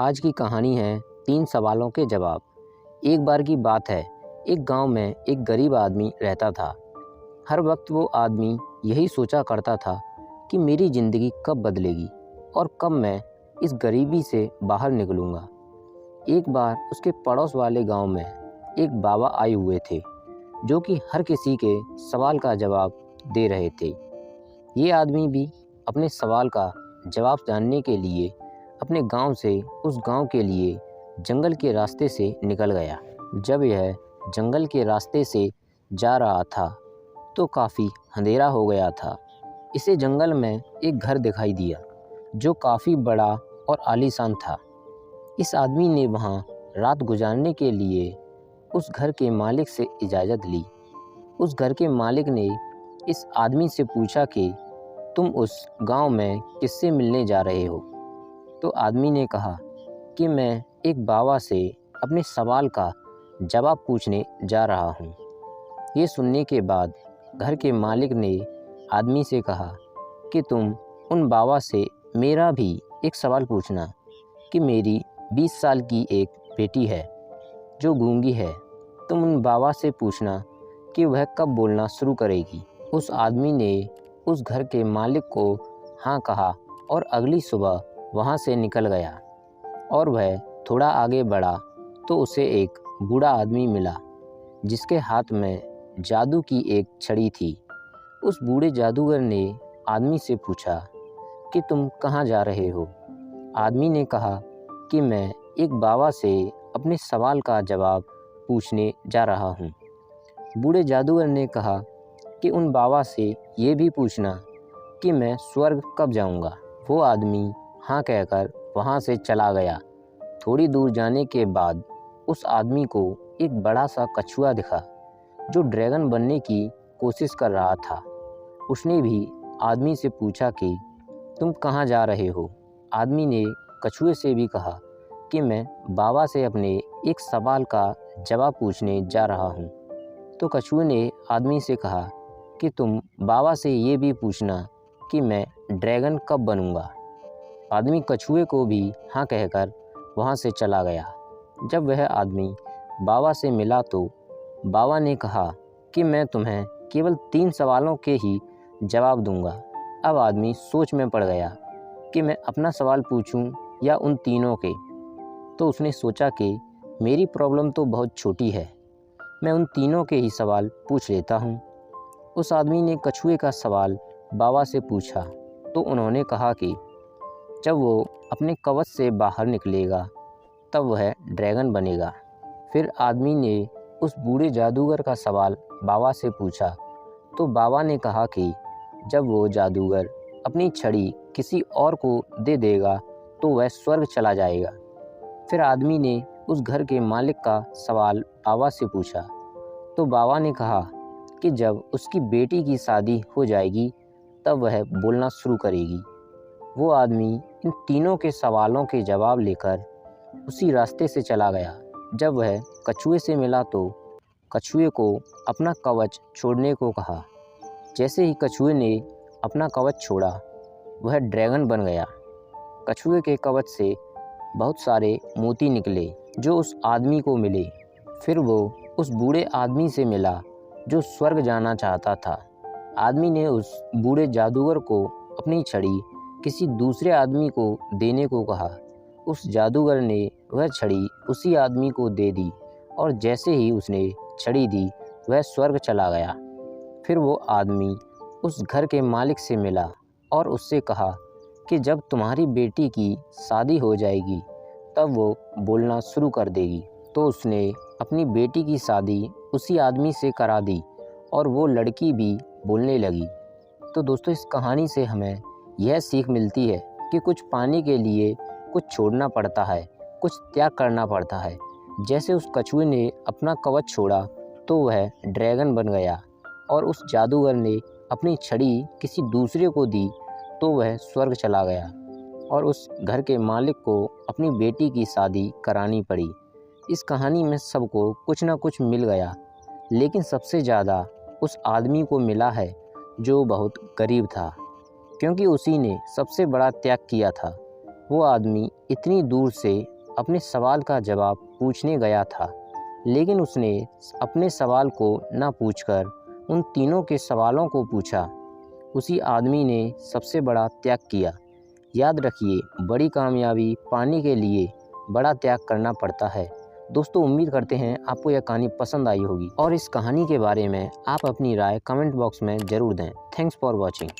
आज की कहानी है 3 सवालों के जवाब। एक बार की बात है, एक गांव में एक गरीब आदमी रहता था। हर वक्त वो आदमी यही सोचा करता था कि मेरी ज़िंदगी कब बदलेगी और कब मैं इस गरीबी से बाहर निकलूँगा। एक बार उसके पड़ोस वाले गांव में एक बाबा आए हुए थे, जो कि हर किसी के सवाल का जवाब दे रहे थे। ये आदमी भी अपने सवाल का जवाब जानने के लिए अपने गांव से उस गांव के लिए जंगल के रास्ते से निकल गया। जब यह जंगल के रास्ते से जा रहा था तो काफ़ी अंधेरा हो गया था। इसे जंगल में एक घर दिखाई दिया जो काफ़ी बड़ा और आलीशान था। इस आदमी ने वहाँ रात गुजारने के लिए उस घर के मालिक से इजाज़त ली। उस घर के मालिक ने इस आदमी से पूछा कि तुम उस गांव में किससे मिलने जा रहे हो? तो आदमी ने कहा कि मैं एक बाबा से अपने सवाल का जवाब पूछने जा रहा हूँ। ये सुनने के बाद घर के मालिक ने आदमी से कहा कि तुम उन बाबा से मेरा भी एक सवाल पूछना कि मेरी 20 साल की एक बेटी है जो गूंगी है। तुम उन बाबा से पूछना कि वह कब बोलना शुरू करेगी। उस आदमी ने उस घर के मालिक को हाँ कहा और अगली सुबह वहाँ से निकल गया। और वह थोड़ा आगे बढ़ा तो उसे एक बूढ़ा आदमी मिला जिसके हाथ में जादू की एक छड़ी थी। उस बूढ़े जादूगर ने आदमी से पूछा कि तुम कहाँ जा रहे हो? आदमी ने कहा कि मैं एक बाबा से अपने सवाल का जवाब पूछने जा रहा हूँ। बूढ़े जादूगर ने कहा कि उन बाबा से ये भी पूछना कि मैं स्वर्ग कब जाऊँगा। वो आदमी हाँ कहकर वहाँ से चला गया। थोड़ी दूर जाने के बाद उस आदमी को एक बड़ा सा कछुआ दिखा जो ड्रैगन बनने की कोशिश कर रहा था। उसने भी आदमी से पूछा कि तुम कहाँ जा रहे हो? आदमी ने कछुए से भी कहा कि मैं बाबा से अपने एक सवाल का जवाब पूछने जा रहा हूँ। तो कछुए ने आदमी से कहा कि तुम बाबा से ये भी पूछना कि मैं ड्रैगन कब बनूँगा। आदमी कछुए को भी हाँ कहकर वहाँ से चला गया। जब वह आदमी बाबा से मिला तो बाबा ने कहा कि मैं तुम्हें केवल 3 सवालों के ही जवाब दूंगा। अब आदमी सोच में पड़ गया कि मैं अपना सवाल पूछूं या उन तीनों के। तो उसने सोचा कि मेरी प्रॉब्लम तो बहुत छोटी है, मैं उन तीनों के ही सवाल पूछ लेता हूं। उस आदमी ने कछुए का सवाल बाबा से पूछा तो उन्होंने कहा कि जब वो अपने कवच से बाहर निकलेगा तब वह ड्रैगन बनेगा। फिर आदमी ने उस बूढ़े जादूगर का सवाल बाबा से पूछा तो बाबा ने कहा कि जब वो जादूगर अपनी छड़ी किसी और को दे देगा तो वह स्वर्ग चला जाएगा। फिर आदमी ने उस घर के मालिक का सवाल बाबा से पूछा तो बाबा ने कहा कि जब उसकी बेटी की शादी हो जाएगी तब वह बोलना शुरू करेगी। वो आदमी इन तीनों के सवालों के जवाब लेकर उसी रास्ते से चला गया। जब वह कछुए से मिला तो कछुए को अपना कवच छोड़ने को कहा। जैसे ही कछुए ने अपना कवच छोड़ा वह ड्रैगन बन गया। कछुए के कवच से बहुत सारे मोती निकले जो उस आदमी को मिले। फिर वो उस बूढ़े आदमी से मिला जो स्वर्ग जाना चाहता था। आदमी ने उस बूढ़े जादूगर को अपनी छड़ी किसी दूसरे आदमी को देने को कहा। उस जादूगर ने वह छड़ी उसी आदमी को दे दी और जैसे ही उसने छड़ी दी वह स्वर्ग चला गया। फिर वो आदमी उस घर के मालिक से मिला और उससे कहा कि जब तुम्हारी बेटी की शादी हो जाएगी तब वो बोलना शुरू कर देगी। तो उसने अपनी बेटी की शादी उसी आदमी से करा दी और वो लड़की भी बोलने लगी। तो दोस्तों, इस कहानी से हमें यह सीख मिलती है कि कुछ पाने के लिए कुछ छोड़ना पड़ता है, कुछ त्याग करना पड़ता है। जैसे उस कछुए ने अपना कवच छोड़ा तो वह ड्रैगन बन गया और उस जादूगर ने अपनी छड़ी किसी दूसरे को दी तो वह स्वर्ग चला गया और उस घर के मालिक को अपनी बेटी की शादी करानी पड़ी। इस कहानी में सबको कुछ ना कुछ मिल गया, लेकिन सबसे ज़्यादा उस आदमी को मिला है जो बहुत गरीब था, क्योंकि उसी ने सबसे बड़ा त्याग किया था। वो आदमी इतनी दूर से अपने सवाल का जवाब पूछने गया था, लेकिन उसने अपने सवाल को न पूछकर उन तीनों के सवालों को पूछा। उसी आदमी ने सबसे बड़ा त्याग किया। याद रखिए, बड़ी कामयाबी पाने के लिए बड़ा त्याग करना पड़ता है। दोस्तों, उम्मीद करते हैं आपको यह कहानी पसंद आई होगी और इस कहानी के बारे में आप अपनी राय कमेंट बॉक्स में ज़रूर दें। Thanks for watching.